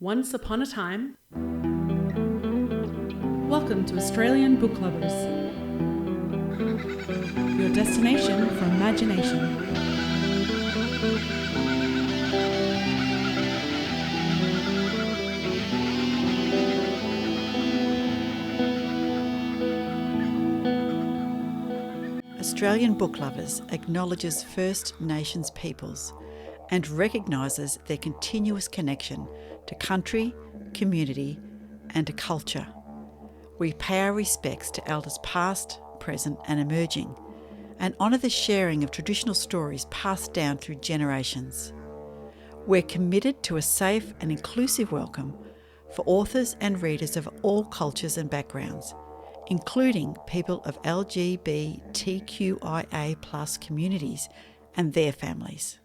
Once upon a time. Welcome to Australian Book Lovers, your destination for imagination. Australian Book Lovers acknowledges First Nations peoples and recognises their continuous connection to country, community and to culture. We pay our respects to elders past, present and emerging, and honour the sharing of traditional stories passed down through generations. We're committed to a safe and inclusive welcome for authors and readers of all cultures and backgrounds, including people of LGBTQIA+ communities and their families.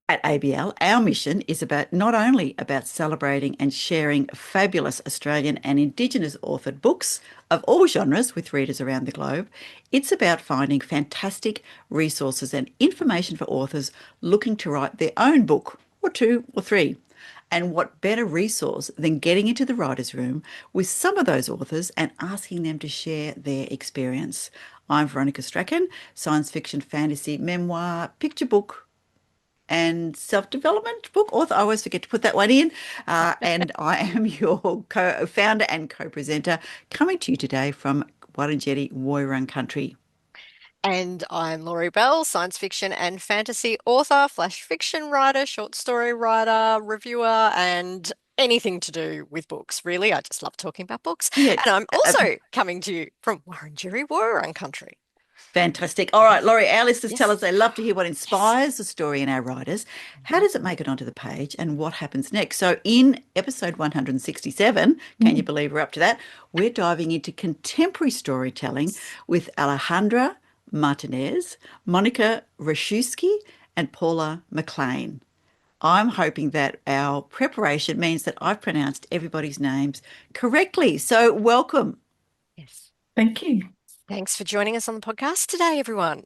At ABL, our mission is not only about celebrating and sharing fabulous Australian and Indigenous authored books of all genres with readers around the globe, it's about finding fantastic resources and information for authors looking to write their own book, or two or three. And what better resource than getting into the writer's room with some of those authors and asking them to share their experience. I'm Monica Raszewski, science fiction, fantasy, memoir, picture book, and self-development book author. I always forget to put that one in. And I am your co-founder and co-presenter, coming to you today from Wurundjeri Woiwurrung country. And I'm Laurie Bell, science fiction and fantasy author, flash fiction writer, short story writer, reviewer, and anything to do with books, really. I just love talking about books. Yeah. And I'm also coming to you from Wurundjeri Woiwurrung country. Fantastic. All right, Laurie, our listeners tell us they love to hear what inspires the story in our writers. How does it make it onto the page and what happens next? So in episode 167, can you believe we're up to that? We're diving into contemporary storytelling with Alejandra Martinez, Monica Raszewski and Paula McLean. I'm hoping that our preparation means that I've pronounced everybody's names correctly. So welcome. Yes. Thank you. Thanks for joining us on the podcast today, everyone.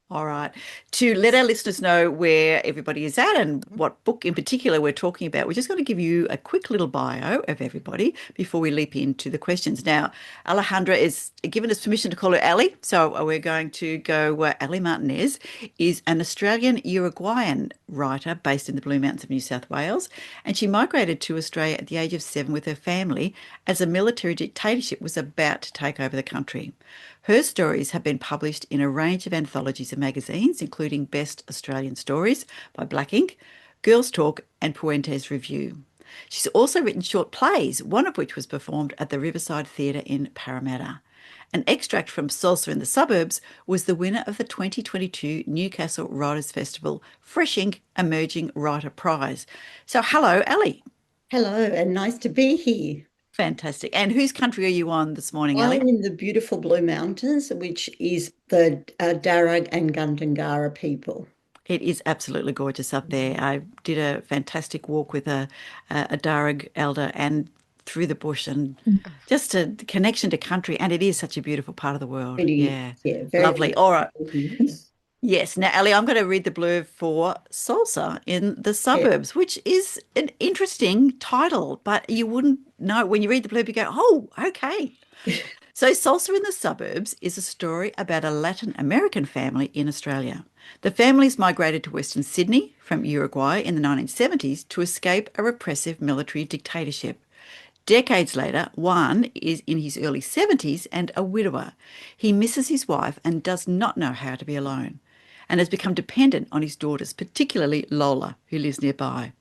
All right. To let our listeners know where everybody is at and what book in particular we're talking about, we're just going to give you a quick little bio of everybody before we leap into the questions. Now, Alejandra is given us permission to call her Ali, so we're going to go Ali Martinez is an Australian Uruguayan writer based in the Blue Mountains of New South Wales, and she migrated to Australia at the age of 7 with her family as a military dictatorship was about to take over the country. Her stories have been published in a range of anthologies and magazines, including Best Australian Stories by Black Ink, Girls Talk and Puente's Review. She's also written short plays, one of which was performed at the Riverside Theatre in Parramatta. An extract from Salsa in the Suburbs was the winner of the 2022 Newcastle Writers' Festival Fresh Ink Emerging Writer Prize. So hello, Ali. Hello, and nice to be here. Fantastic. And whose country are you on this morning, Ali? I'm in the beautiful Blue Mountains, which is the Darug and Gundungara people. It is absolutely gorgeous up there. I did a fantastic walk with a Darug elder and through the bush and just a connection to country. And it is such a beautiful part of the world. Yeah, very lovely. All right. Yes. Yes. Now, Ali, I'm going to read the blurb for Salsa in the Suburbs, which is an interesting title, but you wouldn't know when you read the blurb, you go, oh, okay. So Salsa in the Suburbs is a story about a Latin American family in Australia. The families migrated to Western Sydney from Uruguay in the 1970s to escape a repressive military dictatorship. Decades later, Juan is in his early 70s and a widower. He misses his wife and does not know how to be alone, and has become dependent on his daughters, particularly Lola, who lives nearby.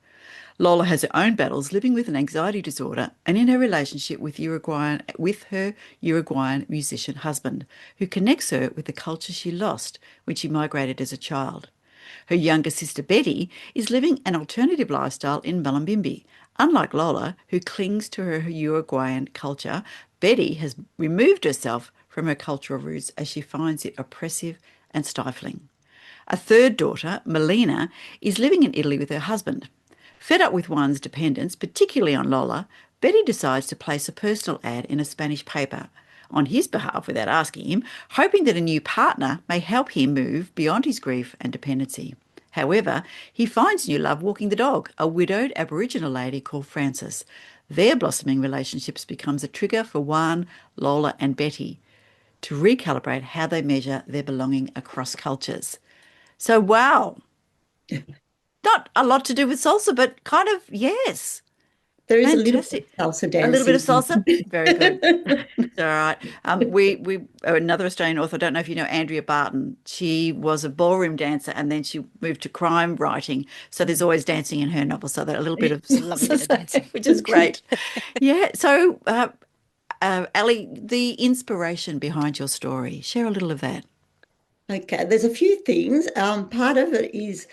Lola has her own battles living with an anxiety disorder and in her relationship with her Uruguayan musician husband, who connects her with the culture she lost when she migrated as a child. Her younger sister Betty is living an alternative lifestyle in Mullumbimby. Unlike Lola, who clings to her Uruguayan culture, Betty has removed herself from her cultural roots as she finds it oppressive and stifling. A third daughter, Melina, is living in Italy with her husband. Fed up with Juan's dependence, particularly on Lola, Betty decides to place a personal ad in a Spanish paper on his behalf without asking him, hoping that a new partner may help him move beyond his grief and dependency. However, he finds new love walking the dog, a widowed Aboriginal lady called Frances. Their blossoming relationships becomes a trigger for Juan, Lola and Betty to recalibrate how they measure their belonging across cultures. So, wow, not a lot to do with salsa, but kind of, yes. There is a little bit Fantastic. of salsa A little bit of dancing. salsa. Very good. It's all right. We another Australian author. I don't know if you know Andrea Barton. She was a ballroom dancer, and then she moved to crime writing. So there's always dancing in her novels. So that a little bit of Love a bit of salsa, dancing. which is great. Yeah. So, Ali, the inspiration behind your story. Share a little of that. Okay, there's a few things. Part of it is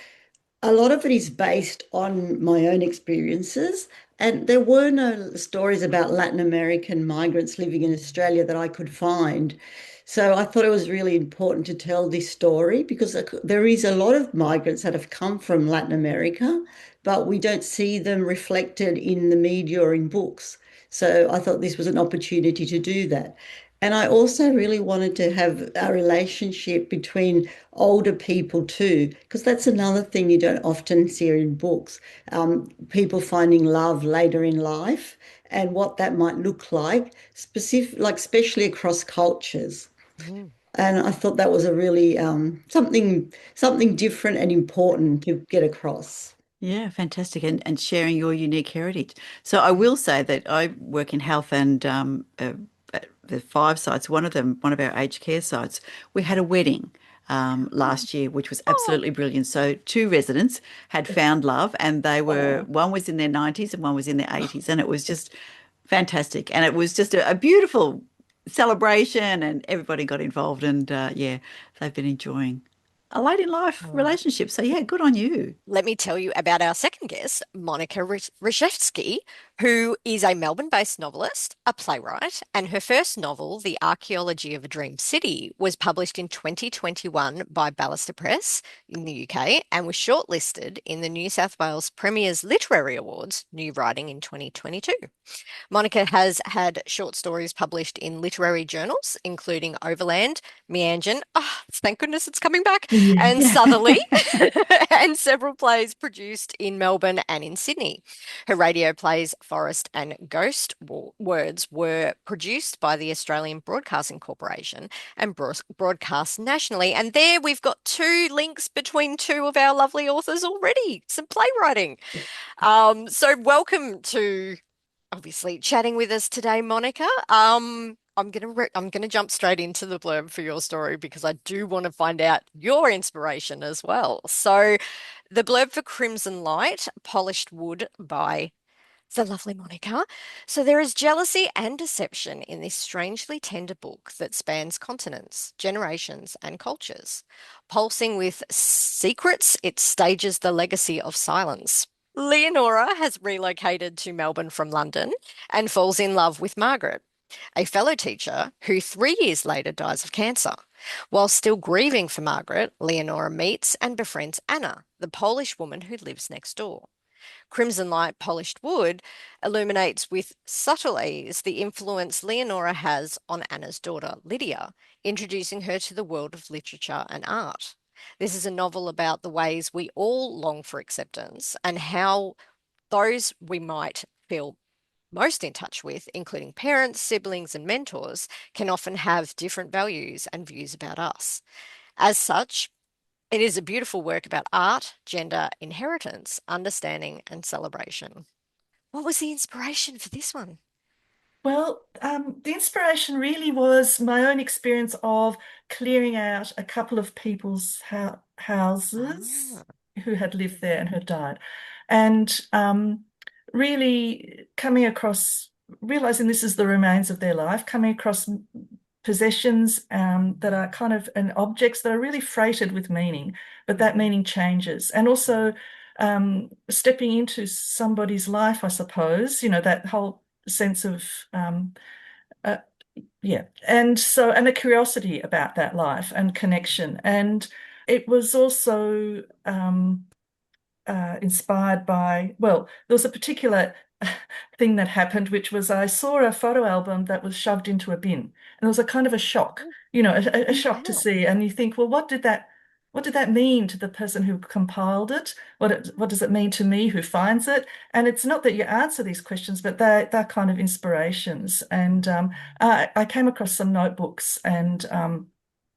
a lot of it is based on my own experiences, and there were no stories about Latin American migrants living in Australia that I could find. So I thought it was really important to tell this story because there is a lot of migrants that have come from Latin America, but we don't see them reflected in the media or in books. So I thought this was an opportunity to do that. And I also really wanted to have a relationship between older people too, because that's another thing you don't often see in books. People finding love later in life and what that might look like, especially across cultures. Mm. And I thought that was a really something different and important to get across. Yeah, fantastic. And sharing your unique heritage. So I will say that I work in health and the 5 sites, one of them, one of our aged care sites, we had a wedding last year, which was Oh, absolutely brilliant. So 2 residents had found love and they were, Oh, one was in their 90s and one was in their 80s. And it was just fantastic. And it was just a beautiful celebration and everybody got involved. And yeah, they've been enjoying a late in life oh. relationship. So yeah, good on you. Let me tell you about our second guest, Monica Raszewski, who is a Melbourne-based novelist, a playwright, and her first novel, The Archaeology of a Dream City, was published in 2021 by Ballister Press in the UK and was shortlisted in the New South Wales Premier's Literary Awards, New Writing in 2022. Monica has had short stories published in literary journals, including Overland, Meanjin, thank goodness it's coming back, and Yeah. Southerly, and several plays produced in Melbourne and in Sydney. Her radio plays Forest and Ghost Words were produced by the Australian Broadcasting Corporation and broadcast nationally. And there we've got 2 links between 2 of our lovely authors already, some playwriting. So welcome to obviously chatting with us today, Monica. I'm gonna jump straight into the blurb for your story because I do want to find out your inspiration as well. So, the blurb for Crimson Light, Polished Wood by the lovely Monica. So there is jealousy and deception in this strangely tender book that spans continents, generations, and cultures. Pulsing with secrets, it stages the legacy of silence. Leonora has relocated to Melbourne from London and falls in love with Margaret, a fellow teacher who 3 years later dies of cancer. While still grieving for Margaret, Leonora meets and befriends Anna, the Polish woman who lives next door. Crimson Light Polished Wood illuminates with subtle ease the influence Leonora has on Anna's daughter, Lydia, introducing her to the world of literature and art. This is a novel about the ways we all long for acceptance and how those we might feel most in touch with, including parents, siblings, and mentors, can often have different values and views about us. As such, it is a beautiful work about art, gender, inheritance, understanding, and celebration. What was the inspiration for this one? Well, the inspiration really was my own experience of clearing out a couple of people's houses Ah, who had lived there and had died, and really coming across, realizing this is the remains of their life, coming across possessions that are kind of and objects that are really freighted with meaning, but that meaning changes, and also stepping into somebody's life, I suppose, that whole sense of uh, yeah, and a curiosity about that life and connection. And it was also inspired by, well, there was a particular thing that happened, which was I saw a photo album that was shoved into a bin, and it was a kind of a shock, a shock to wow. see. And you think, well, what did that what did that mean to the person who compiled it? What does it mean to me who finds it? And it's not that you answer these questions, but they're kind of inspirations. And I came across some notebooks and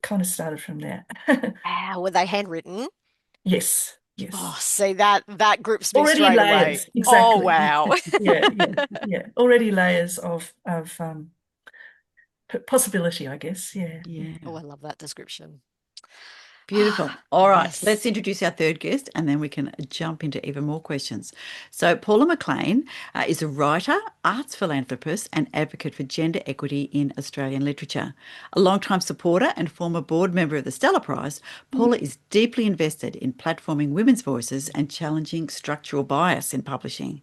kind of started from there. Wow, were they handwritten? Yes, Oh, yes. see that grips me Already straight away. layers, Oh, exactly. wow. Yeah, yeah, yeah. Already layers of possibility, I guess. Yeah. Yeah. Oh, I love that description. Beautiful. All right, Yes. let's introduce our third guest and then we can jump into even more questions. So, Paula McLean is a writer, arts philanthropist, and advocate for gender equity in Australian literature. A long-time supporter and former board member of the Stella Prize, Paula is deeply invested in platforming women's voices and challenging structural bias in publishing.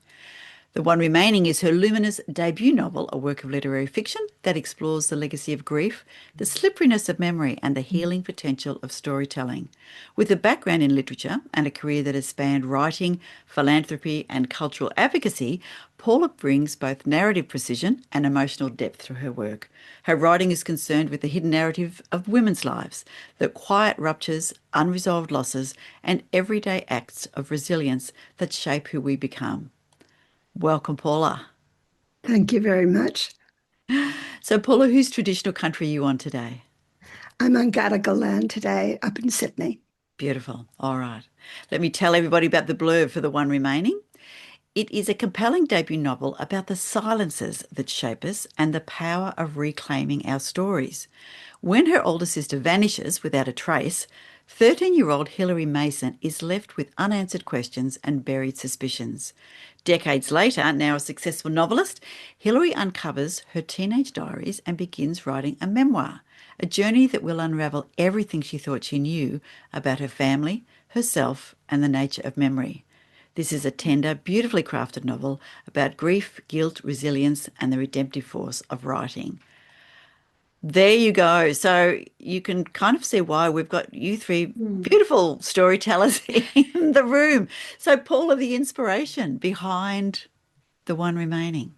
The One Remaining is her luminous debut novel, a work of literary fiction that explores the legacy of grief, the slipperiness of memory, and the healing potential of storytelling. With a background in literature and a career that has spanned writing, philanthropy, and cultural advocacy, Paula brings both narrative precision and emotional depth to her work. Her writing is concerned with the hidden narrative of women's lives, the quiet ruptures, unresolved losses, and everyday acts of resilience that shape who we become. Welcome, Paula. Thank you very much. So, Paula, whose traditional country are you on today? I'm on Gadigal land today up in Sydney. Beautiful. All right. Let me tell everybody about the blurb for The One Remaining. It is a compelling debut novel about the silences that shape us and the power of reclaiming our stories. When her older sister vanishes without a trace, 13-year-old Hilary Mason is left with unanswered questions and buried suspicions. Decades later, now a successful novelist, Hilary uncovers her teenage diaries and begins writing a memoir, a journey that will unravel everything she thought she knew about her family, herself, and the nature of memory. This is a tender, beautifully crafted novel about grief, guilt, resilience, and the redemptive force of writing. There you go. So you can kind of see why we've got you three beautiful storytellers in the room. So, Paula, the inspiration behind The One Remaining.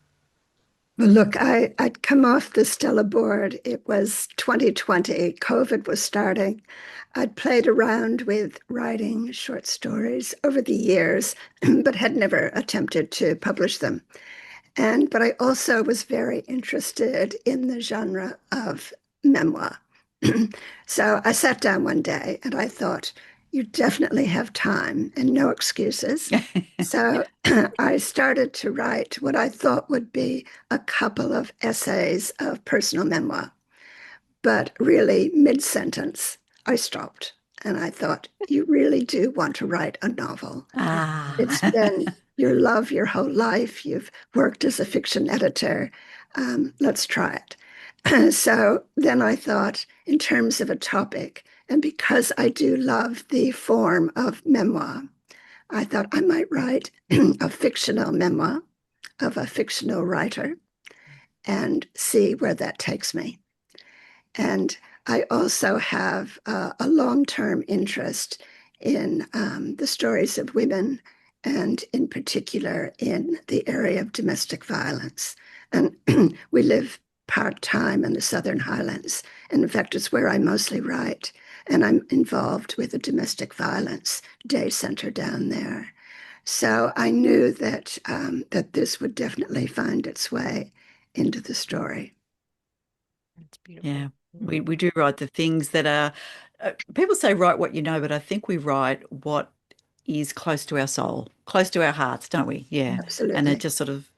Well, look, I'd come off the Stella board. It was 2020. COVID was starting. I'd played around with writing short stories over the years, but had never attempted to publish them. But I also was very interested in the genre of memoir. So I sat down one day and I thought, you definitely have time and no excuses. So I started to write what I thought would be a couple of essays of personal memoir. But really, mid-sentence, I stopped and I thought, you really do want to write a novel. It's been your love your whole life. You've worked as a fiction editor. Let's try it. So then I thought, in terms of a topic, and because I do love the form of memoir, I thought I might write a fictional memoir of a fictional writer and see where that takes me. And I also have a long-term interest in the stories of women, and in particular in the area of domestic violence. And we live part-time in the Southern Highlands. And in fact, it's where I mostly write. And I'm involved with a domestic violence day center down there. So I knew that that this would definitely find its way into the story. That's beautiful. Yeah, we do write the things that are, people say write what you know, but I think we write what is close to our soul, close to our hearts, don't we? Yeah. And Absolutely. it just sort of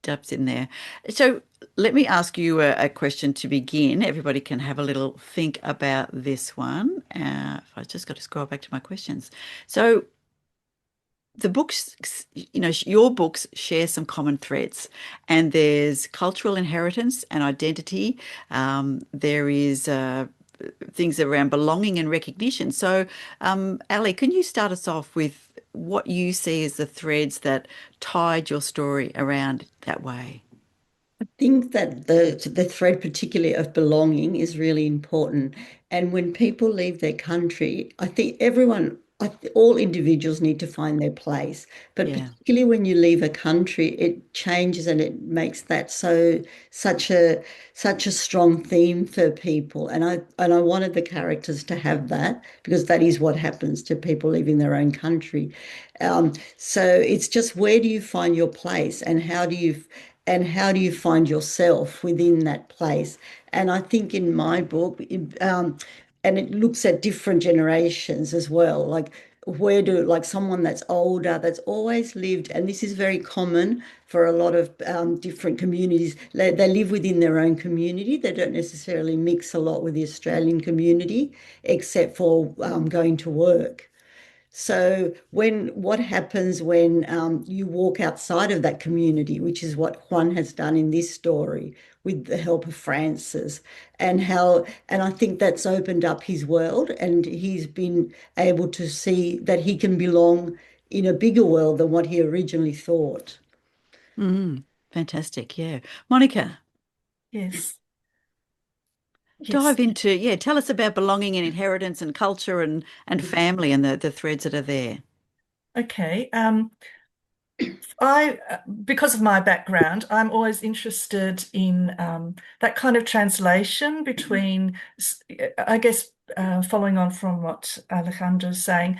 dubs in there. So let me ask you a question to begin. Everybody can have a little think about this one. If I just got to scroll back to my questions. So the books, your books share some common threads, and there's cultural inheritance and identity. There is things around belonging and recognition. So, Ali, can you start us off with what you see as the threads that tied your story around that way? I think that the thread, particularly of belonging, is really important. And when people leave their country, I think everyone all individuals need to find their place, but Yeah. particularly when you leave a country, it changes and it makes that such a strong theme for people. And I wanted the characters to have that because that is what happens to people leaving their own country. So it's just where do you find your place and how do you find yourself within that place? And I think in my book, and it looks at different generations as well. Like like someone that's older, that's always lived, and this is very common for a lot of different communities. They live within their own community. They don't necessarily mix a lot with the Australian community, except for going to work. So what happens when you walk outside of that community, which is what Juan has done in this story with the help of Francis, and I think that's opened up his world, and he's been able to see that he can belong in a bigger world than what he originally thought. Fantastic. Yeah. Monica, Yes. Yes. dive into, yeah, tell us about belonging and inheritance and culture and family and the threads that are there. Okay. Because of my background, I'm always interested in that kind of translation between, I guess, following on from what Alejandra is saying,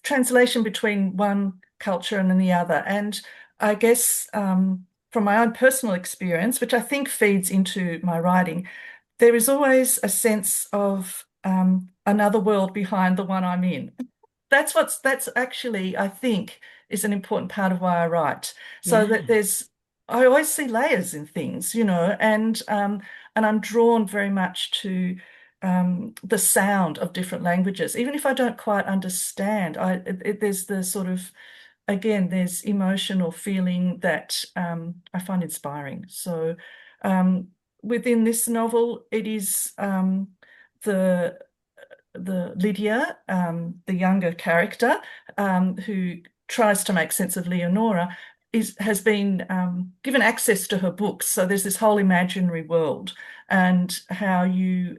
translation between one culture and the other. And I guess from my own personal experience, which I think feeds into my writing, there is always a sense of another world behind the one I'm in. That's actually, I think, is an important part of why I write. So that Yeah. I always see layers in things, and I'm drawn very much to the sound of different languages, even if I don't quite understand. There's the sort of, again, there's emotion or feeling that I find inspiring. So within this novel, it is the Lydia, the younger character, who tries to make sense of Leonora, has been given access to her books. So there's this whole imaginary world, and how you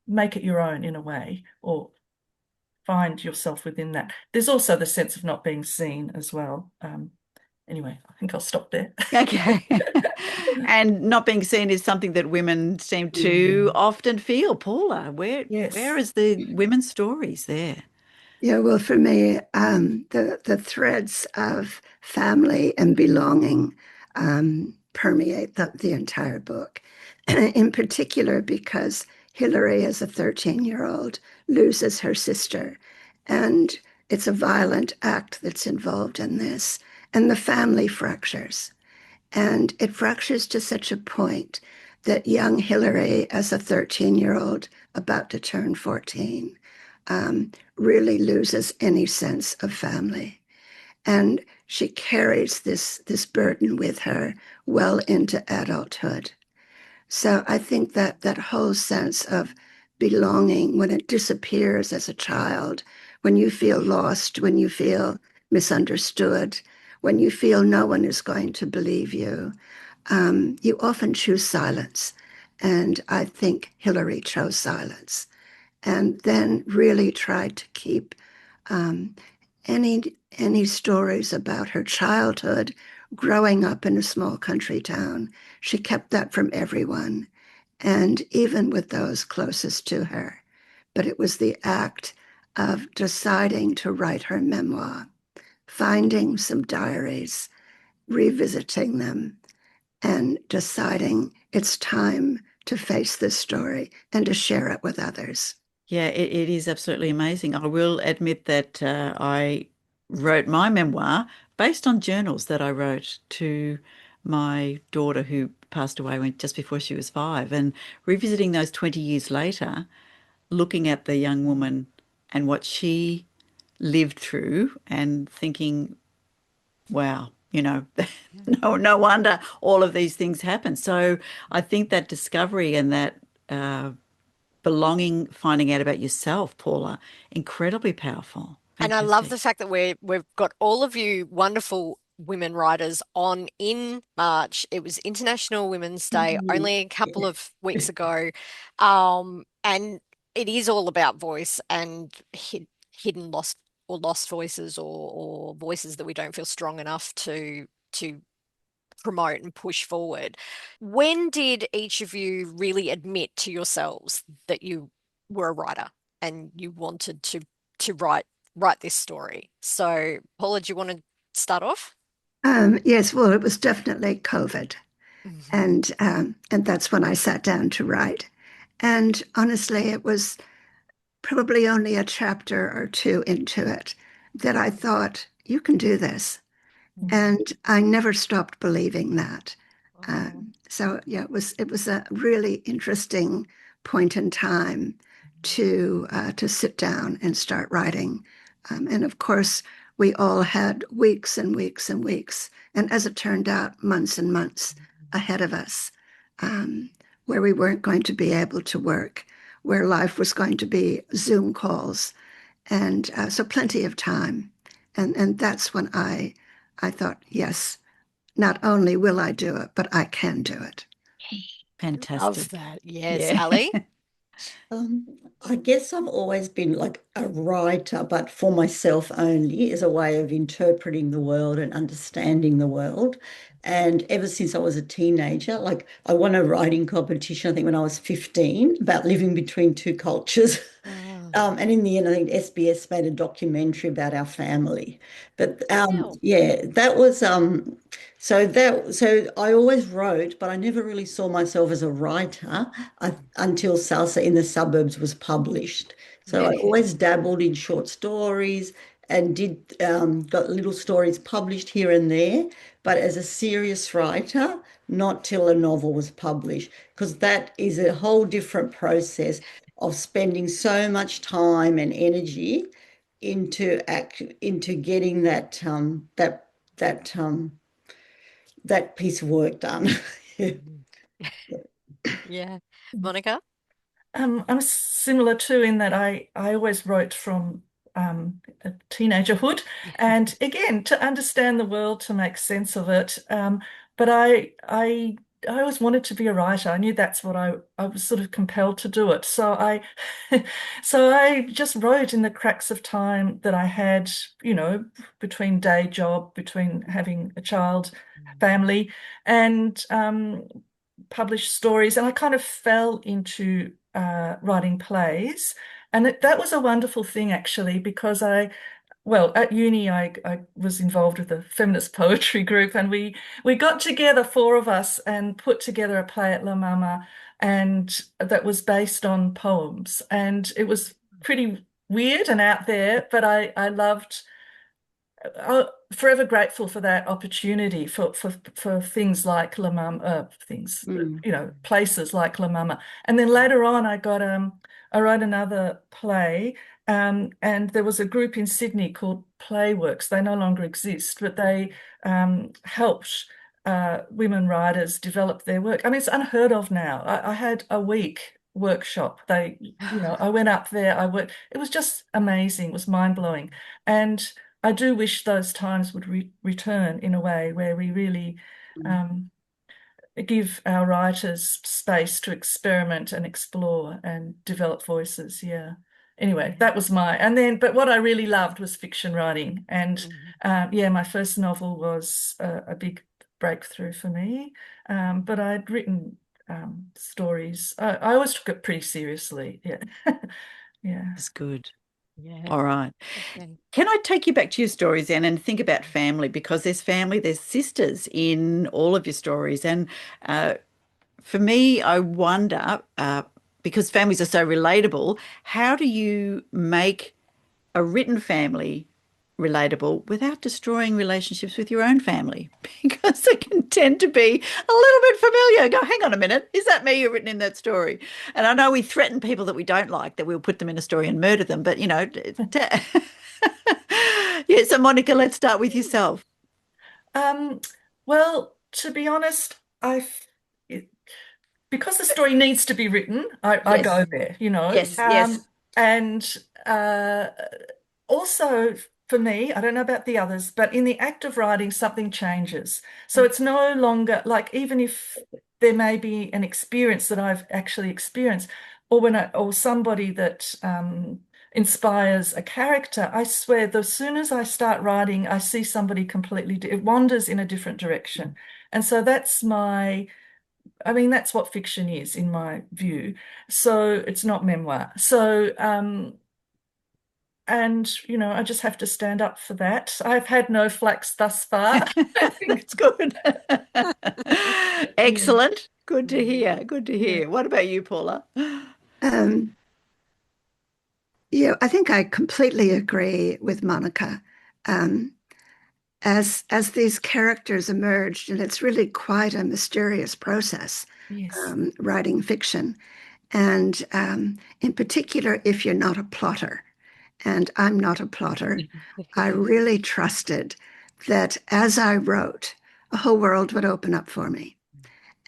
make it your own in a way, or find yourself within that. There's also the sense of not being seen as well. Anyway, I think I'll stop there. Okay. And not being seen is something that women seem to often feel. Paula, where Yes. is the women's stories there? Yeah, well, for me, the threads of family and belonging permeate the entire book. In particular, because Hilary, as a 13-year-old, loses her sister, and it's a violent act that's involved in this, and the family fractures. And it fractures to such a point that young Hilary, as a 13-year-old about to turn 14, really loses any sense of family. And she carries this burden with her well into adulthood. So I think that whole sense of belonging, when it disappears as a child, when you feel lost, when you feel misunderstood, when you feel no one is going to believe you, you often choose silence. And I think Hilary chose silence, and then really tried to keep um, any stories about her childhood growing up in a small country town. She kept that from everyone, and even with those closest to her. But it was the act of deciding to write her memoir, finding some diaries, revisiting them, and deciding it's time to face this story and to share it with others. Yeah, it is absolutely amazing. I will admit that I wrote my memoir based on journals that I wrote to my daughter who passed away just before she was 5. And revisiting those 20 years later, looking at the young woman and what she lived through and thinking, wow, no wonder all of these things happen. So I think that discovery and that belonging, finding out about yourself, Paula, incredibly powerful. And I love Fantastic. the fact that we've got all of you wonderful women writers on in March. It was International Women's Day only a couple of weeks ago. And it is all about voice, and hidden lost voices or voices that we don't feel strong enough to promote and push forward. When did each of you really admit to yourselves that you were a writer and you wanted to write this story? So, Paula, do you want to start off? Yes, well, it was definitely COVID. Mhm. And that's when I sat down to write. And honestly, it was probably only a chapter or two into it that I thought, you can do this. And I never stopped believing that. Oh. So yeah, it was a really interesting point in time to sit down and start writing. And of course, we all had weeks and weeks and weeks, and as it turned out, months and months ahead of us, um, where we weren't going to be able to work, where life was going to be Zoom calls, and so plenty of time. And that's when I thought, yes, not only will I do it, but I can do it. Love Fantastic. that. Yes, Yeah. Ali. Um, I guess I've always been like a writer, but for myself only as a way of interpreting the world and understanding the world. And ever since I was a teenager, like I won a writing competition, I think when I was 15, about living between two cultures. Oh, And in the end, I think SBS made a documentary about our family. But wow. yeah, that was so I always wrote, but I never really saw myself as a writer until Salsa in the Suburbs was published. So I always dabbled in short stories and did got little stories published here and there, but as a serious writer, not till a novel was published, because that is a whole different process of spending so much time and energy into getting that that piece of work done. Mhm. Yeah. Monica? I'm similar too in that I always wrote from a teenagerhood, and again to understand the world, to make sense of it. But I always wanted to be a writer. I knew that's what I was sort of compelled to do it. So I so I just wrote in the cracks of time that I had, between day job, between having a child, family, and published stories, and I kind of fell into writing plays. And that was a wonderful thing, actually, because well, at uni, I was involved with a feminist poetry group, and we got together, four of us, and put together a play at La Mama, and that was based on poems. And it was pretty weird and out there, but I loved forever grateful for that opportunity for things like La Mama, Mm. places like La Mama. And then later on, I wrote another play, and there was a group in Sydney called Playworks. They no longer exist, but they helped women writers develop their work. I mean, it's unheard of now. I had a week workshop. I went up there, I worked. It was just amazing. It was mind-blowing. And I do wish those times would return in a way where we really um, give our writers space to experiment and explore and develop voices. Yeah. Anyway, that was but what I really loved was fiction writing. And Mhm. yeah, my first novel was a big breakthrough for me. But I'd written stories. I always took it pretty seriously. Yeah. Yeah. That's good. Yeah. All right. Okay. Can I take you back to your stories then and think about family? Because there's family, there's sisters in all of your stories. And uh, for me, I wonder, because families are so relatable, how do you make a written family relatable without destroying relationships with your own family? Because they can tend to be a little bit familiar. Go, hang on a minute, is that me you're written in that story? And I know we threaten people that we don't like, that we'll put them in a story and murder them, but yeah, so Monica, let's start with yourself. Um, well, to be honest, because the story needs to be written, I Yes, go there. yes, yes. And uh, also for me, I don't know about the others, but in the act of writing, something changes. So it's no longer like, even if there may be an experience that I've actually experienced, or somebody that inspires a character, I swear, as soon as I start writing, I see somebody completely, it wanders in a different direction. And so that's that's what fiction is in my view. So it's not memoir. So, and, I just have to stand up for that. I've had no flax thus far. I think it's good. Excellent. Good to hear. Good to hear. What about you, Paula? Um, I think I completely agree with Monica. Um, as these characters emerged, and it's really quite a mysterious process, Yes. Writing fiction. And in particular, if you're not a plotter, and I'm not a plotter, I really trusted that as I wrote, a whole world would open up for me.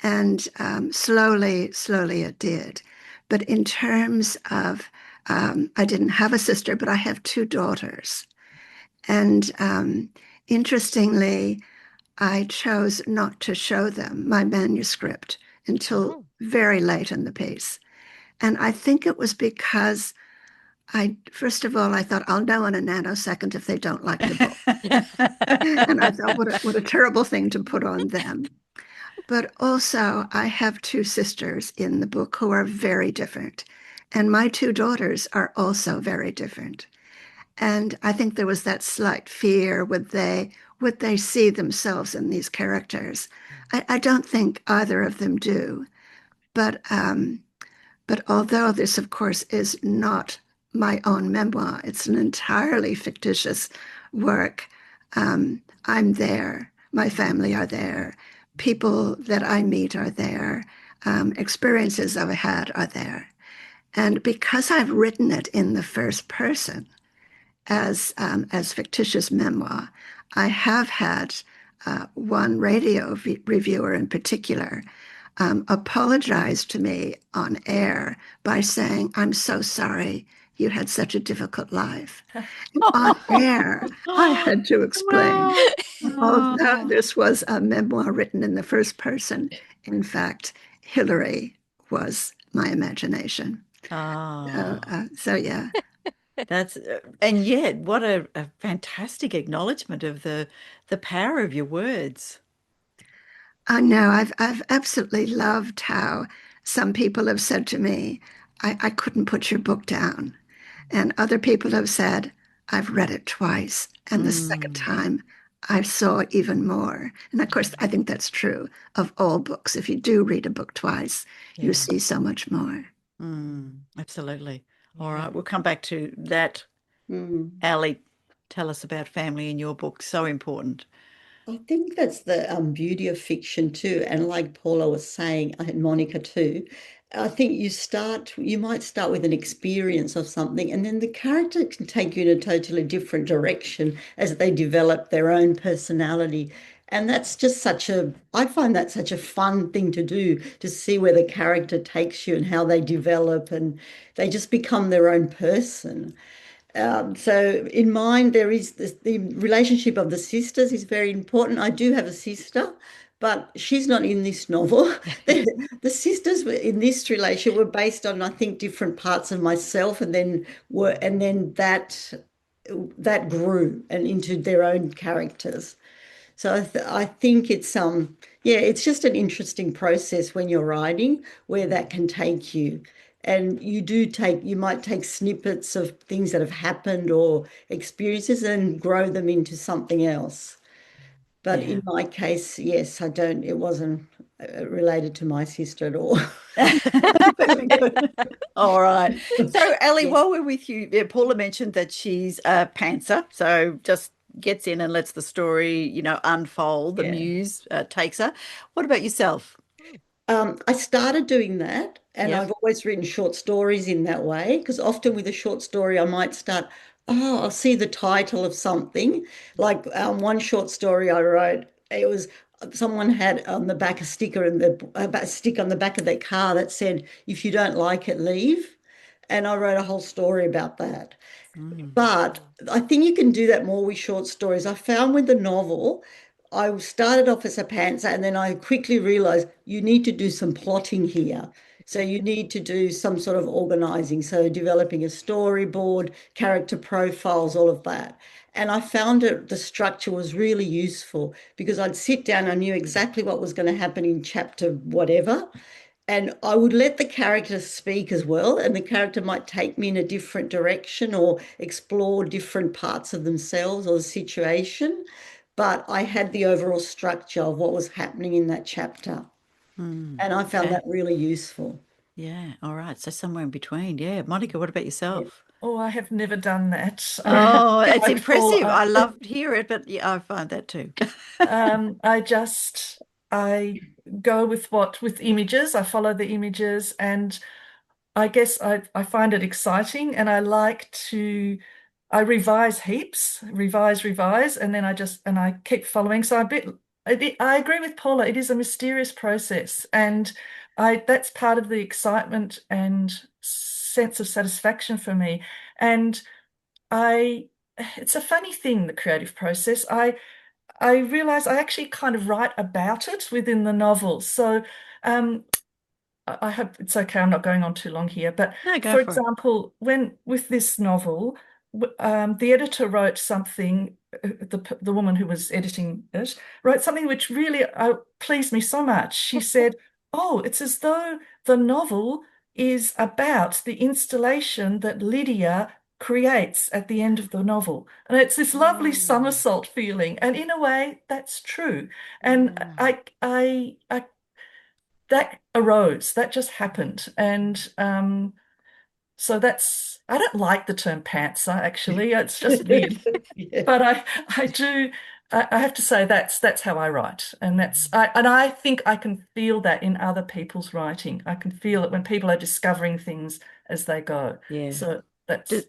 And slowly it did. But in terms of, I didn't have a sister, but I have two daughters. And interestingly, I chose not to show them my manuscript until very late in the piece. And I think it was because first of all, I thought I'll know in a nanosecond if they don't like the book. And I thought, what a terrible thing to put on them. But also, I have two sisters in the book who are very different. And my two daughters are also very different. And I think there was that slight fear, would they see themselves in these characters? I don't think either of them do. But although this, of course, is not my own memoir, it's an entirely fictitious work. I'm there. My family are there. People that I meet are there. Experiences I've had are there. And because I've written it in the first person as fictitious memoir, I have had one radio reviewer in particular apologized to me on air by saying, "I'm so sorry you had such a difficult life." On air, I had to explain, although this was a memoir written in the first person, in fact, Hillary was my imagination. So yeah. That's and yet what a fantastic acknowledgement of the power of your words. I know. I've absolutely loved how some people have said to me, I couldn't put your book down. And other people have said, I've read it twice. And the second time, I saw even more. And of course, I think that's true of all books. If you do read a book twice, you see so much more. Absolutely. All right, we'll come back to that. Ali, tell us about family in your book. So important. I think that's the beauty of fiction too. And like Paula was saying, and Monica too, I think you might start with an experience of something, and then the character can take you in a totally different direction as they develop their own personality. And that's just I find that such a fun thing to do, to see where the character takes you and how they develop, and they just become their own person. So in mine, there is the relationship of the sisters is very important. I do have a sister, but she's not in this novel. The sisters in this relation were based on, I think, different parts of myself, and then that grew and into their own characters. So I think it's just an interesting process when you're writing, where that can take you. And you might take snippets of things that have happened or experiences and grow them into something else. But in my case, yes, it wasn't related to my sister at all. Very good. All right. So, Ali, while we're with you, Paula mentioned that she's a pantser, so just gets in and lets the story, unfold. The muse takes her. What about yourself? I started doing that, and I've always written short stories in that way, because often with a short story, I might start, I'll see the title of something. Like one short story I wrote, it was someone had on the back a sticker a stick on the back of their car that said, "If you don't like it, leave." And I wrote a whole story about that. But I think you can do that more with short stories. I found with the novel, I started off as a pantser, and then I quickly realized you need to do some plotting here. So you need to do some sort of organizing. So developing a storyboard, character profiles, all of that. And I found the structure was really useful because I'd sit down, I knew exactly what was going to happen in chapter whatever. And I would let the character speak as well, and the character might take me in a different direction or explore different parts of themselves or the situation. But I had the overall structure of what was happening in that chapter. And I found Okay. that really useful. Yeah. All right. So somewhere in between. Yeah. Monica, what about yourself? Oh, I have never done that. Oh, it's Like Paul, impressive. I love to hear it, but yeah, I find that too. I go with images. I follow the images, and I guess I find it exciting, and I revise heaps, revise, and then I keep following. So I agree with Paula. It is a mysterious process, and that's part of the excitement and sense of satisfaction for me. And I it's a funny thing, the creative process. I realize I actually kind of write about it within the novel. So um, I hope it's okay. I'm not going on too long here. But No, go for for it. example, when with this novel, the editor wrote something, the woman who was editing it wrote something which really pleased me so much. She said, "Oh, it's as though the novel is about the installation that Lydia creates at the end of the novel." And it's this lovely Mm, somersault feeling. And in a way, that's true. And mm. I that arose, that just happened. And so I don't like the term pantser, actually. It's just weird. Yeah. But I have to say that's how I write. And I think I can feel that in other people's writing. I can feel it when people are discovering things as they go. Yeah. So D that's it.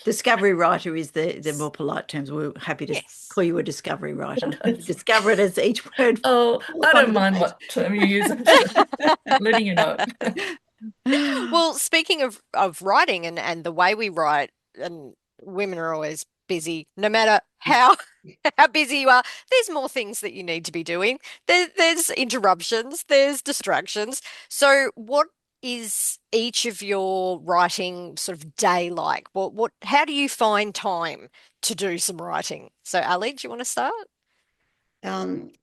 Discovery writer is the more polite terms. We're happy to Yes. call you a discovery writer. Discover it as each word Oh, I don't onto the mind page. what term you use. I'm just letting you know. Well, speaking of writing and the way we write, and women are always busy, no matter how how busy you are, there's more things that you need to be doing. There's interruptions, there's distractions. So what is each of your writing sort of day like? How do you find time to do some writing? So Ali, do you want to start?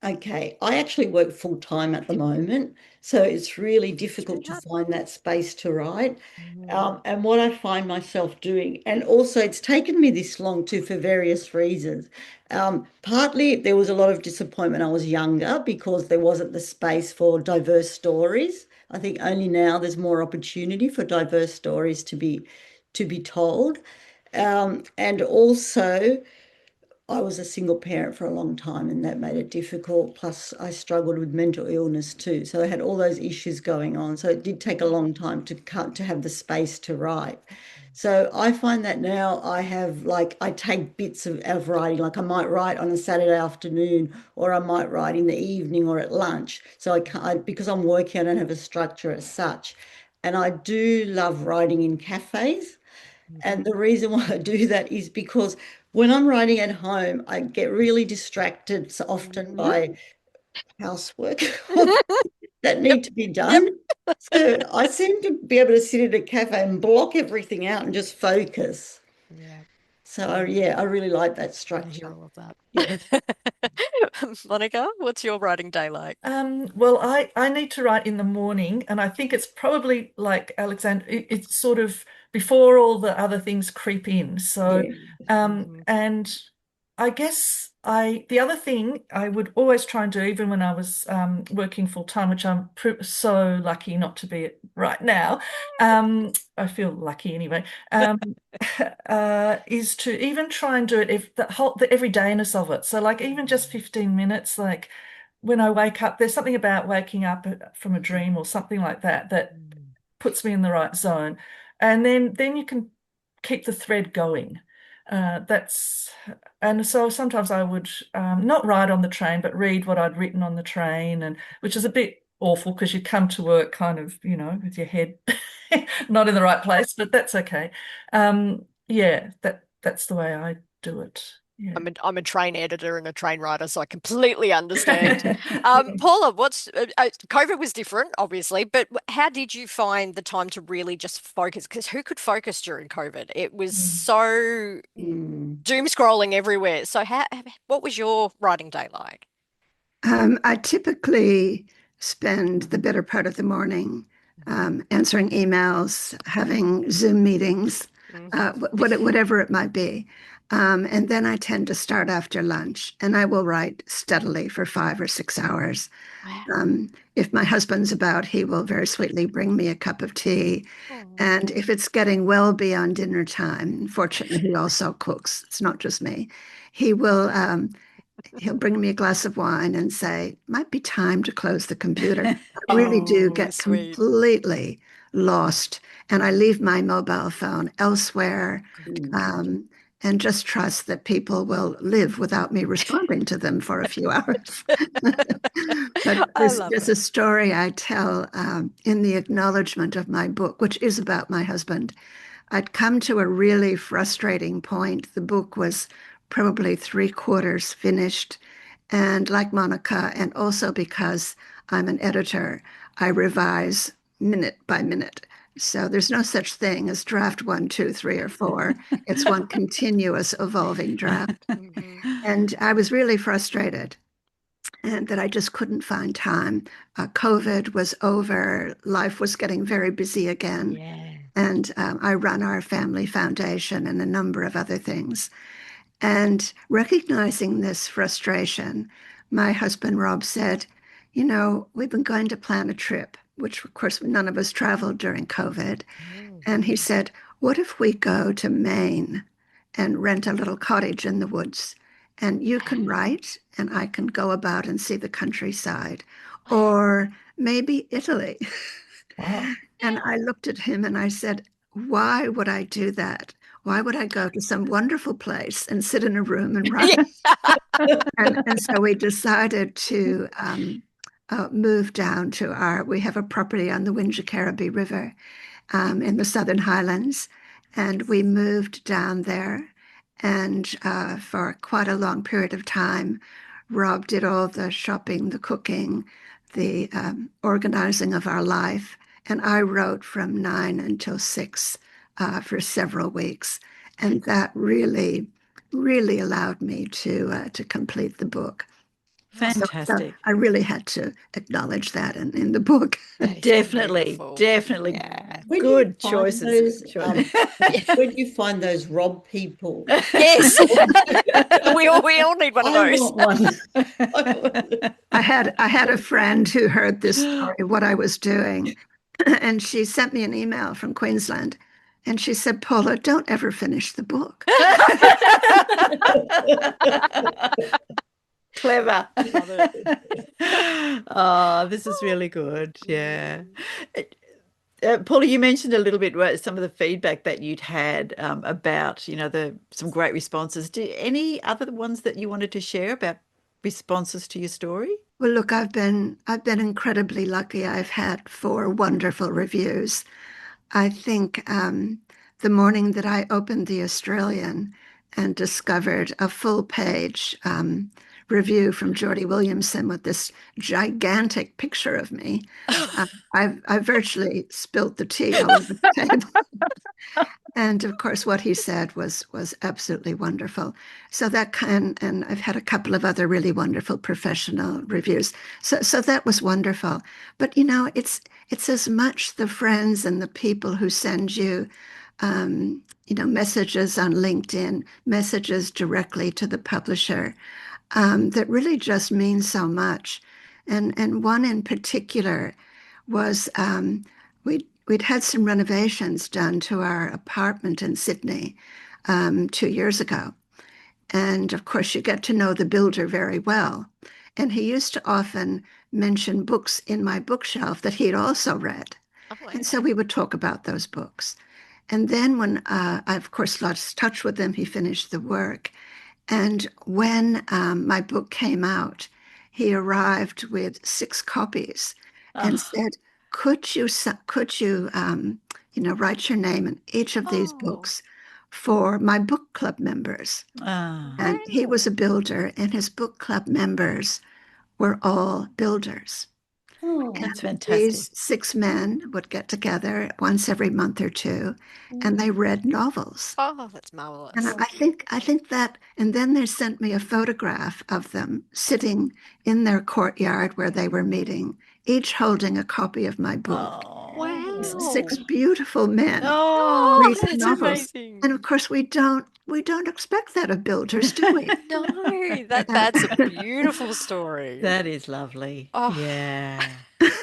Okay, I actually work full time at the moment, so it's really It's really difficult to hard. find that space to write. Mm. And what I find myself doing, and also it's taken me this long too for various reasons. Partly there was a lot of disappointment when I was younger because there wasn't the space for diverse stories. I think only now there's more opportunity for diverse stories to be told. And also I was a single parent for a long time and that made it difficult. Plus, I struggled with mental illness too. So I had all those issues going on. So it did take a long time to have the space to write. So I find that now I take bits of writing, like I might write on a Saturday afternoon or I might write in the evening or at lunch. So because I'm working, I don't have a structure as such. And I do love writing in cafes. And the reason why I do that is because when I'm writing at home, I get really distracted so often by housework that Yep. need to be Yep. done. So I seem to be able to sit at a cafe and block everything out and just focus. Yeah. So yeah, I really like that I hear structure. all of that. Yeah. Monica, what's your writing day like? Well, I need to write in the morning, and I think it's probably like Alexander, it's sort of before all the other things creep in. So, Yeah. Mhm. and I guess the other thing I would always try and do, even when I was working full time, which I'm so lucky not to be right now. I feel lucky anyway. Um, is to even try and do it the everydayness of it. So, like even just 15 minutes, like when I wake up, there's something about waking up from a dream or something like that that Mm. puts me in the right zone. And then you can keep the thread going. That's and so sometimes I would not write on the train, but read what I'd written on the train, and which is a bit awful because you come to work kind of, with your head not in the right place, but that's okay. Yeah, that's the way I do it. Yeah. I'm a train editor and a train writer, so I completely understand. Paula, COVID was different, obviously, but how did you find the time to really just focus? Because who could focus during COVID? It was so Mm. doom scrolling everywhere. So what was your writing day like? I typically spend the better part of the morning answering emails, having Zoom meetings, Mhm. whatever it might be. And then I tend to start after lunch, and I will write steadily for 5 or 6 hours. Wow. If my husband's about, he will very sweetly bring me a cup of tea. Oh. And if it's getting well beyond dinner time, fortunately, he also cooks. It's not just me. He will he'll bring me a glass of wine and say, might be time to close the computer. I really do Oh, get sweet. completely lost, and I leave my mobile phone elsewhere, Good. and just trust that people will live without me responding to them for a few hours. But I love there's it. a story I tell in the acknowledgement of my book, which is about my husband. I'd come to a really frustrating point. The book was probably three-quarters finished. And like Monica, and also because I'm an editor, I revise minute by minute. So there's no such thing as draft 1, 2, 3, or 4. It's one continuous evolving draft. Mhm. And I was really frustrated and that I just couldn't find time. COVID was over, life was getting very busy again. Yeah. And I run our family foundation and a number of other things. And recognizing this frustration, my husband Rob said, we've been going to plan a trip, which of course none of us traveled during COVID. Mm. And he said, what if we go to Maine and rent a little cottage in the woods? And you can write, and I can go about and see the countryside, or maybe Italy. Wow. And I looked at him and I said, why would I do that? Why would I go to some wonderful place and sit in a room and write? And so we decided to move down to we have a property on the Wingecarribee River in the Southern Highlands. And we moved down there. And for quite a long period of time, Rob did all the shopping, the cooking, the organizing of our life. And I wrote from 9 until 6 for several weeks. And that really, really allowed me to complete the book. So Fantastic. I really had to acknowledge that in the book. That is Definitely, beautiful. definitely Yeah. Where do good you find choices. those, Good choices. where do you find those Rob people? Yes. We all need one of I those. want one. I had a friend who heard this story, what I was doing, and she sent me an email from Queensland, and she said, Paula, don't ever finish the book. Clever. Love it. Oh, this is really good. Yeah. Paula, you mentioned a little bit about some of the feedback that you'd had about, some great responses. Any other ones that you wanted to share about responses to your story? Well, look, I've been incredibly lucky. I've had 4 wonderful reviews. I think the morning that I opened the Australian and discovered a full page review from Geordie Williamson with this gigantic picture of me, I virtually spilt the tea all over the table. And of course, what he said was absolutely wonderful. So and I've had a couple of other really wonderful professional reviews. So that was wonderful. But it's as much the friends and the people who send you, messages on LinkedIn, messages directly to the publisher, that really just mean so much. And one in particular was we'd had some renovations done to our apartment in Sydney 2 years ago. And of course, you get to know the builder very well. And he used to often mention books in my bookshelf that he'd also read. Oh, And so we would talk about those books. And then when I, of course, lost touch with him, he finished the work. And when my book came out, he arrived with 6 copies and said, could you write your name in each of these oh, books for my book club members. Ah, And he was a builder, and his book club members were all builders. Oh, that's And fantastic. these 6 men would get together once every month or two, and they read novels. Oh, that's And marvelous. I think that, and then they sent me a photograph of them sitting in their courtyard where they were meeting, each holding a copy of my book. Wow. 6 beautiful men Oh, reading that's novels. amazing. And of course, we don't expect that of builders, do we? No, that's a beautiful story. That is lovely. Oh. Yeah.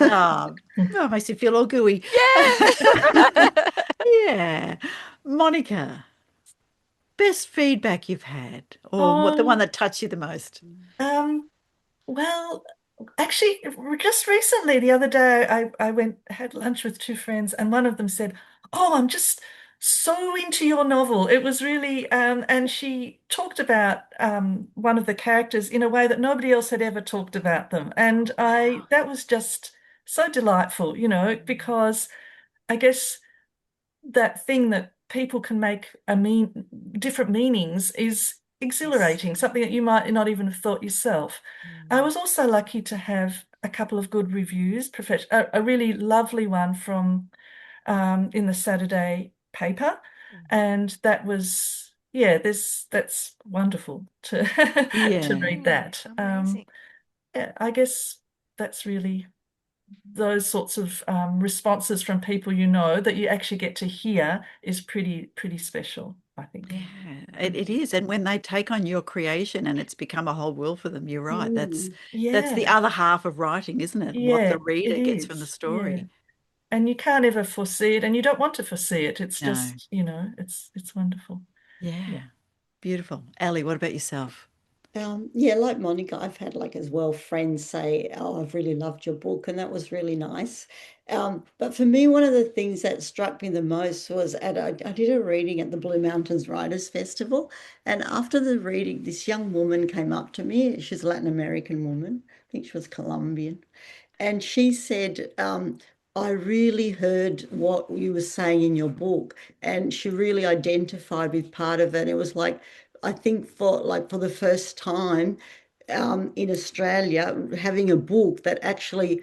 Oh, it makes you feel all gooey. Yeah. Yeah. Monica, best feedback you've had, or what the one that touched you the most? Well, actually, just recently, the other day, I had lunch with 2 friends, and one of them said, "Oh, I'm just so into your novel." It was really, and she talked about one of the characters in a way that nobody else had ever talked about them, and that was just so delightful, because I guess that thing that people can make different meanings is exhilarating, something that you might not even have thought yourself. I was also lucky to have a couple of good reviews, a really lovely one from in the Saturday paper, and that was that's wonderful to to read that. Amazing. Yeah, I guess that's really those sorts of responses from people that you actually get to hear is pretty special, I think. Yeah, it is. And when they take on your creation and it's become a whole world for them, you're right. That's the Yeah, other half of writing, isn't it? What yeah, the reader it gets from the is. Yeah. story. And you can't ever foresee it, and you don't want to foresee it. It's No. just, it's wonderful. Yeah. Beautiful. Ali, what about yourself? Yeah, like Monica, I've had like as well friends say, "Oh, I've really loved your book," and that was really nice. But for me, one of the things that struck me the most was I did a reading at the Blue Mountains Writers Festival, and after the reading, this young woman came up to me. She's a Latin American woman. I think she was Colombian. And she said, I really heard what you were saying in your book, and she really identified with part of it. It was like, I think for the first time in Australia, having a book that actually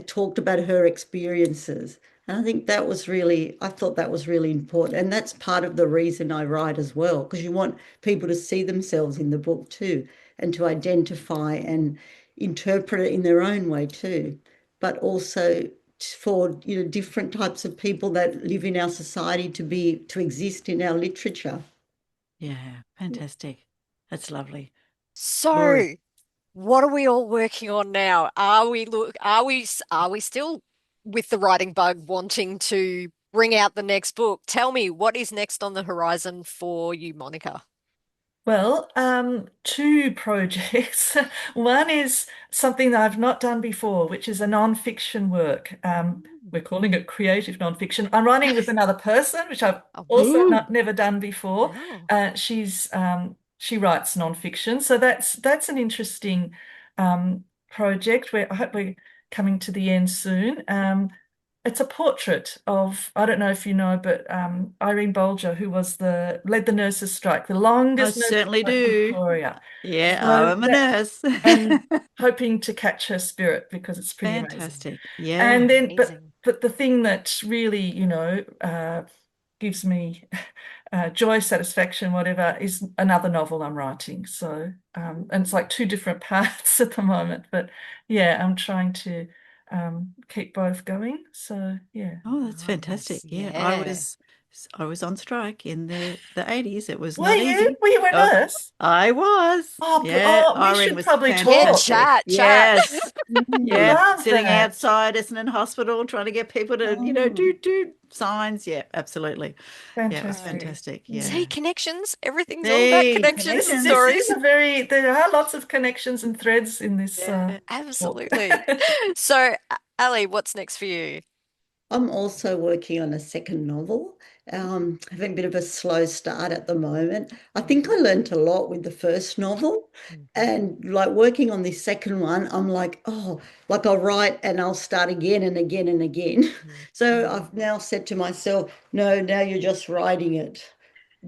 talked about her experiences. And I think I thought that was really important. And that's part of the reason I write as well, because you want people to see themselves in the book too, and to identify and interpret it in their own way too, but also for different types of people that live in our society to exist in our literature. Yeah, fantastic. That's lovely. So, Laurie. what are we all working on now? Are we still with the writing bug wanting to bring out the next book? Tell me, what is next on the horizon for you, Monica? Well, 2 projects. One is something that I've not done before, which is a non-fiction work. We're calling it creative non-fiction. I'm writing with another person, which I've also Ooh. never done before. Oh. She writes non-fiction, so that's an interesting project. I hope we're coming to the end soon. It's a portrait of, I don't know if you know, but Irene Bolger, who led the nurses' strike, the I longest nurses' certainly strike in do. Victoria. Yeah, So I'm a nurse. and hoping to catch her spirit because it's pretty amazing. Fantastic. Yeah. And then, Amazing. but the thing that really, gives me joy, satisfaction, whatever, is another novel I'm writing. So, and it's like 2 different parts at the moment. But yeah, I'm trying to keep both going. So yeah. Oh, that's fantastic. Marvelous. Yeah, I was on strike in the 80s. It was Were not you? easy. Were you a Oh, nurse? I was. Oh, Yeah, we Irene should was probably Yeah, talk. fantastic. chat, chat. Yes. Yeah, Love sitting that. outside Essendon Hospital trying to get people to, Oh. do signs. Yeah, absolutely. Yeah, it was Fantastic. fantastic. Yeah. See, connections. Everything's all about See, connections and connections. stories. There are lots of connections and threads in this Yeah. book. Absolutely. So, Ali, what's next for you? I'm also working on a second novel. Having a bit of a slow start at the moment. I think I learned a lot with the first novel, and like working on this second one, I'm like, oh, like I'll write and I'll start again and again and again. So I've now said to myself, no, now you're just writing it.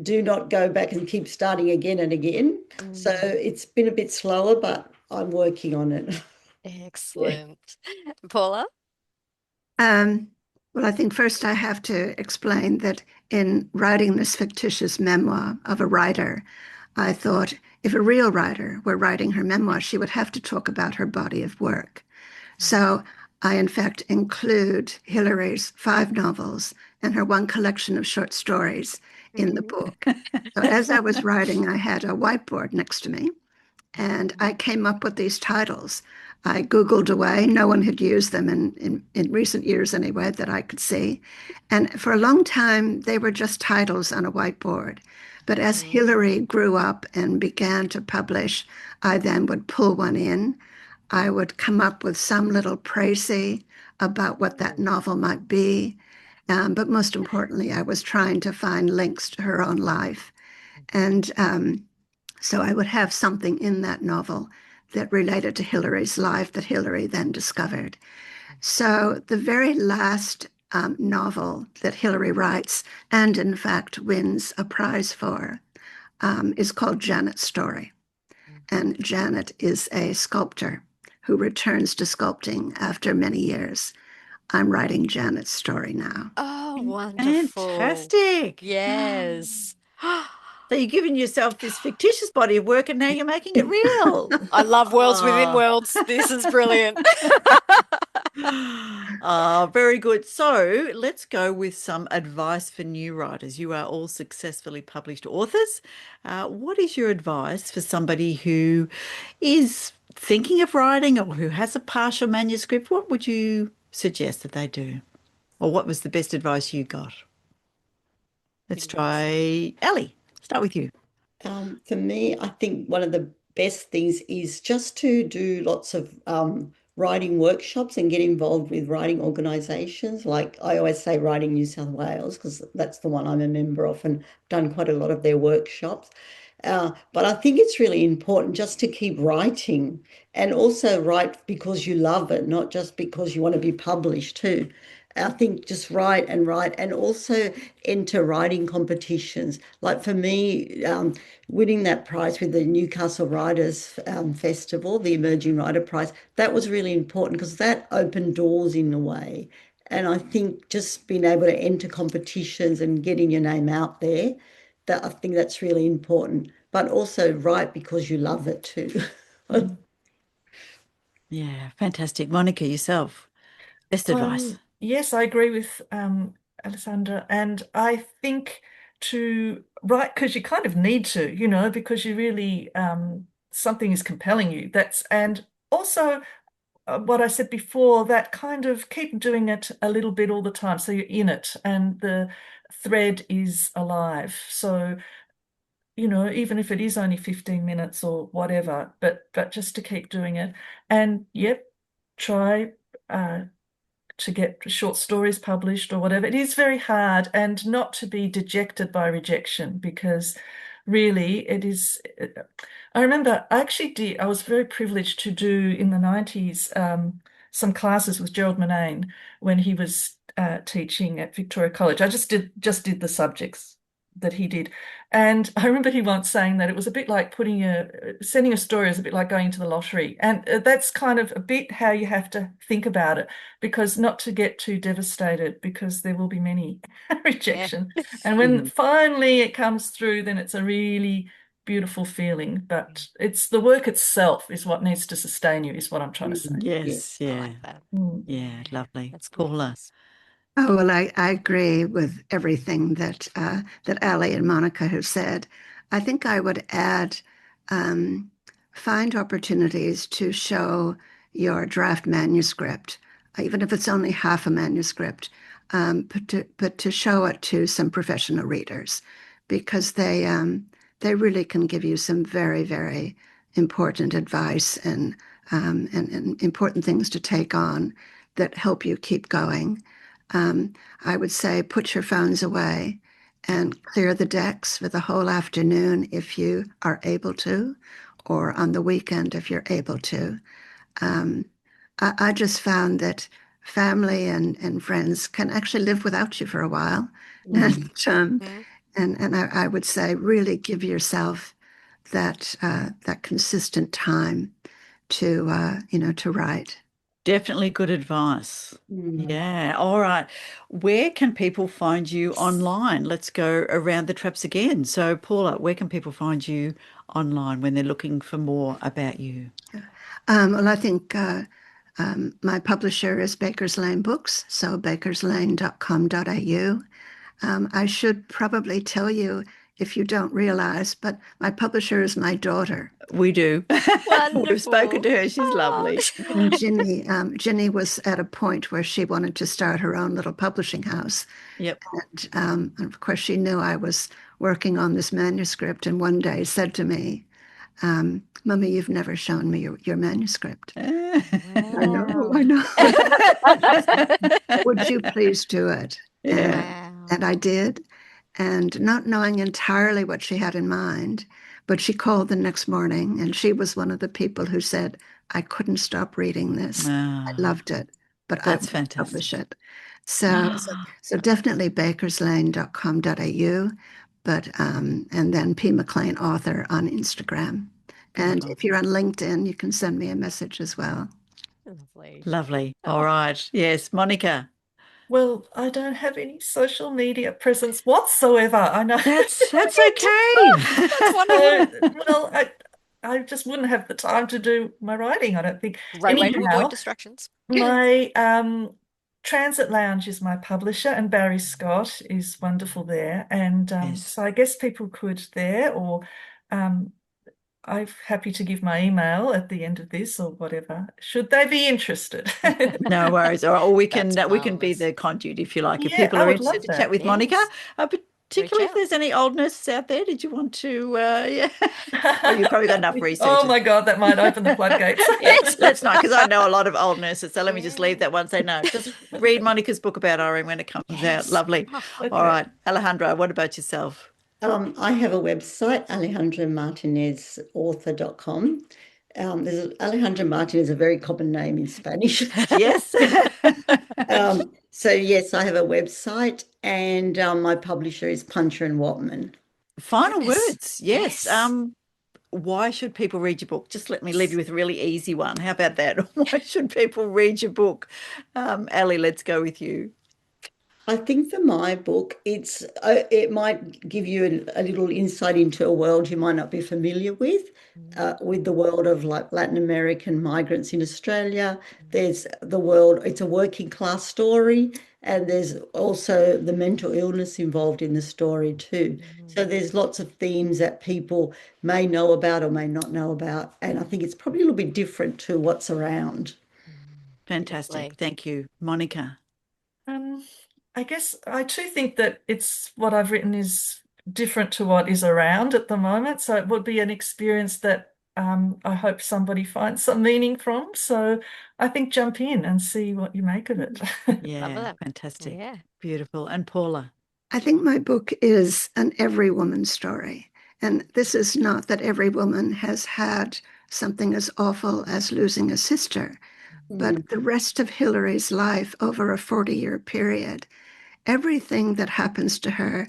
do not go back and keep starting again and again. So it's been a bit slower, but I'm working on it. Excellent. Paula? Well, I think first I have to explain that in writing this fictitious memoir of a writer, I thought if a real writer were writing her memoir, she would have to talk about her body of work. So I, in fact, include Hilary's 5 novels and her 1 collection of short stories in the book. So as I was writing, I had a whiteboard next to me, and I came up with these titles. I Googled away. No one had used them in recent years anyway that I could see. And for a long time, they were just titles on a whiteboard. But as Hilary grew up and began to publish, I then would pull one in. I would come up with some little précis about what that novel might be. But most importantly, I was trying to find links to her own life. And so I would have something in that novel that related to Hilary's life that Hilary then discovered. So the very last novel that Hilary writes, and in fact wins a prize for, is called Janet's Story. And Janet is a sculptor who returns to sculpting after many years. I'm writing Janet's story now. Oh, wonderful. Fantastic. Yes. So you're giving yourself this fictitious body of work and now you're making it real. I love worlds within Oh. worlds. This is brilliant. Very good. So let's go with some advice for new writers. You are all successfully published authors. What is your advice for somebody who is thinking of writing or who has a partial manuscript? What would you suggest that they do? Or what was the best advice you got? Let's try Ellie. Start with you. For me, I think one of the best things is just to do lots of writing workshops and get involved with writing organisations. Like I always say, Writing New South Wales, because that's the one I'm a member of and done quite a lot of their workshops. But I think it's really important just to keep writing and also write because you love it, not just because you want to be published too. I think just write and also enter writing competitions. Like for me, winning that prize with the Newcastle Writers Festival, the Emerging Writer Prize, that was really important because that opened doors in a way. And I think just being able to enter competitions and getting your name out there, that I think that's really important. But also write because you love it too. Yeah, fantastic. Monica, yourself. Best advice. Yes, I agree with Alessandra, and I think to write because you kind of need to, because you really something is compelling you. And also what I said before, that kind of keep doing it a little bit all the time, so you're in it and the thread is alive. So even if it is only 15 minutes or whatever, but just to keep doing it, and try to get short stories published or whatever. It is very hard, and not to be dejected by rejection, because really it is. I remember I was very privileged to do in the 90s some classes with Gerald Murnane when he was teaching at Victoria College. I just did the subjects that he did. And I remember he once saying that it was a bit like sending a story is a bit like going to the lottery. And that's kind of a bit how you have to think about it, because not to get too devastated, because there will be many rejection. And when finally it comes through, then it's a really beautiful feeling. But it's the work itself is what needs to sustain you, is what I'm trying to say. Yes, I yeah. like that. Yeah, lovely. That's good. Paula. Oh, well, I agree with everything that Ali and Monica have said. I think I would add, find opportunities to show your draft manuscript, even if it's only half a manuscript, but to show it to some professional readers, because they really can give you some very, very important advice and important things to take on that help you keep going. I would say put your phones away and clear the decks for the whole afternoon if you are able to, or on the weekend if you're able to. I just found that family and friends can actually live without you for a while. And And I would say really give yourself that consistent time to to write. Definitely good advice. Yeah. All right. Where can people find you online? Let's go around the traps again. So, Paula, where can people find you online when they're looking for more about you? Well, I think my publisher is Baker's Lane Books, so bakerslane.com.au. I should probably tell you if you don't realize, but my publisher is my daughter. We do. We've spoken to her. She's lovely. And Ginny was at a point where she wanted to start her own little publishing house. Yep. And of course, she knew I was working on this manuscript, and one day said to me, Mummy, you've never shown me your manuscript. I know. Would you please do it? Yeah. And I did. And not knowing entirely what she had in mind, but she called the next morning, and she was one of the people who said, I couldn't stop reading this. I loved it, but That's I fantastic. publish it. So definitely bakerslane.com.au, but and then P. McLean author on Instagram. And if you're on LinkedIn, you can send me a message as well. Lovely. All right. Yes, Monica. Well, I don't have any social media presence whatsoever. I know. That's okay. That's wonderful. Well, I just wouldn't have the time to do my writing, I don't think. Great way to Anyhow, avoid distractions. my Transit Lounge is my publisher, and Barry Scott is wonderful there. And Yes. so I guess people could there, or I'm happy to give my email at the end of this or whatever, should they be interested. No worries. Or we can That's we can be marvellous. the conduit if you like. If Yeah, people I are would love interested to chat that. with Monica, Yes. particularly if out. there's any old nurses out there, did you want to? Yeah. Oh, you've probably got enough research. Oh my God, that might open the floodgates. Yes, let's not, because I know a lot of old nurses. So let me just leave that one. Say no. Just read Monica's book about Irene when it comes out. Yes. Lovely. Okay. All right, Alejandra, what about yourself? I have a website, alejandramartinezauthor.com. Alejandra Martinez is a very common name in Spanish. Yes. So yes, I have a website, and my publisher is Puncher and Watman. Final Goodness. words. Yes. Why should people read your book? Just let me leave you with a really easy one. How about that? Why should people read your book? Ali, let's go with you. I think for my book, it might give you a little insight into a world you might not be familiar with the world of like Latin American migrants in Australia. There's the world, it's a working class story, and there's also the mental illness involved in the story too. So there's lots of themes that people may know about or may not know about, and I think it's probably a little bit different to what's around. Fantastic. Lovely. Thank you. Monica. I guess I too think that it's what I've written is different to what is around at the moment. So it would be an experience that I hope somebody finds some meaning from. So I think jump in and see what you make of it. Yeah, that. fantastic. Yeah. Beautiful. And Paula. I think my book is an every woman story. And this is not that every woman has had something as awful as losing a sister, but the rest of Hillary's life over a 40-year period, everything that happens to her,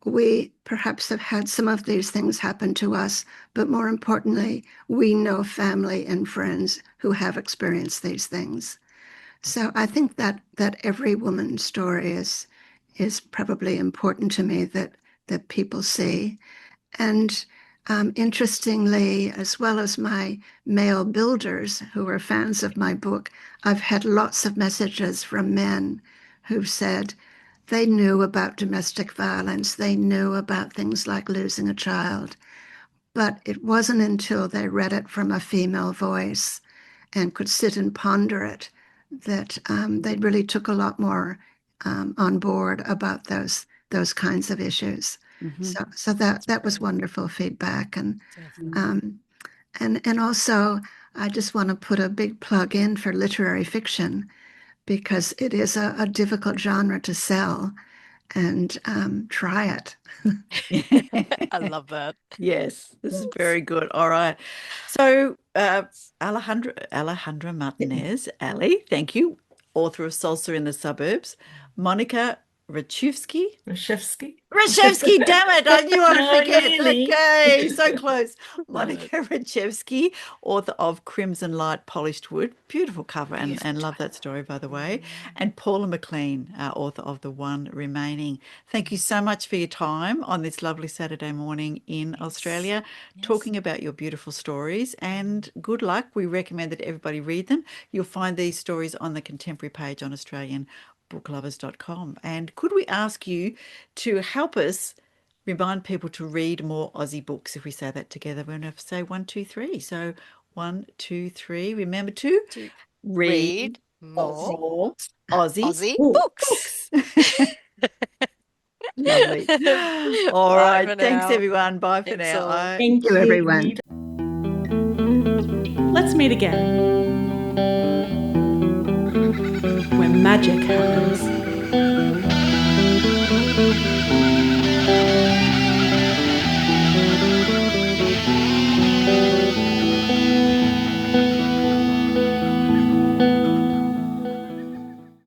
we perhaps have had some of these things happen to us, but more importantly, we know family and friends who have experienced these things. So I think that every woman's story is probably important to me that people see. And interestingly, as well as my male builders who are fans of my book, I've had lots of messages from men who've said they knew about domestic violence, they knew about things like losing a child, but it wasn't until they read it from a female voice and could sit and ponder it that they really took a lot more on board about those kinds of issues. So that was wonderful feedback, and also I just want to put a big plug in for literary fiction, because it is a difficult genre to sell, and try it. I love that. Yes, this is very good. All right. So Alejandra Martinez, Ali, thank you, author of Salsa in the Suburbs. Monica Raszewski. Raszewski, Damn it. I knew I No, would forget. really? Okay, so close. Monica Raszewski, author of Crimson Light Polished Wood. Beautiful cover and love that story, by the way. And Paula McLean, author of The One Remaining. Thank you so much for your time on this lovely Saturday morning in Australia, talking about your beautiful stories. And good luck. We recommend that everybody read them. You'll find these stories on the contemporary page on AustralianBookLovers.com. And could we ask you to help us remind people to read more Aussie books? If we say that together, we're going to have to say 1, 2, 3. So 1, 2, 3. Remember to read more Aussie books. Lovely. All Bye right. for Thanks, now. everyone. Bye for It's now. all- Thank you, everyone. Let's meet again when magic happens.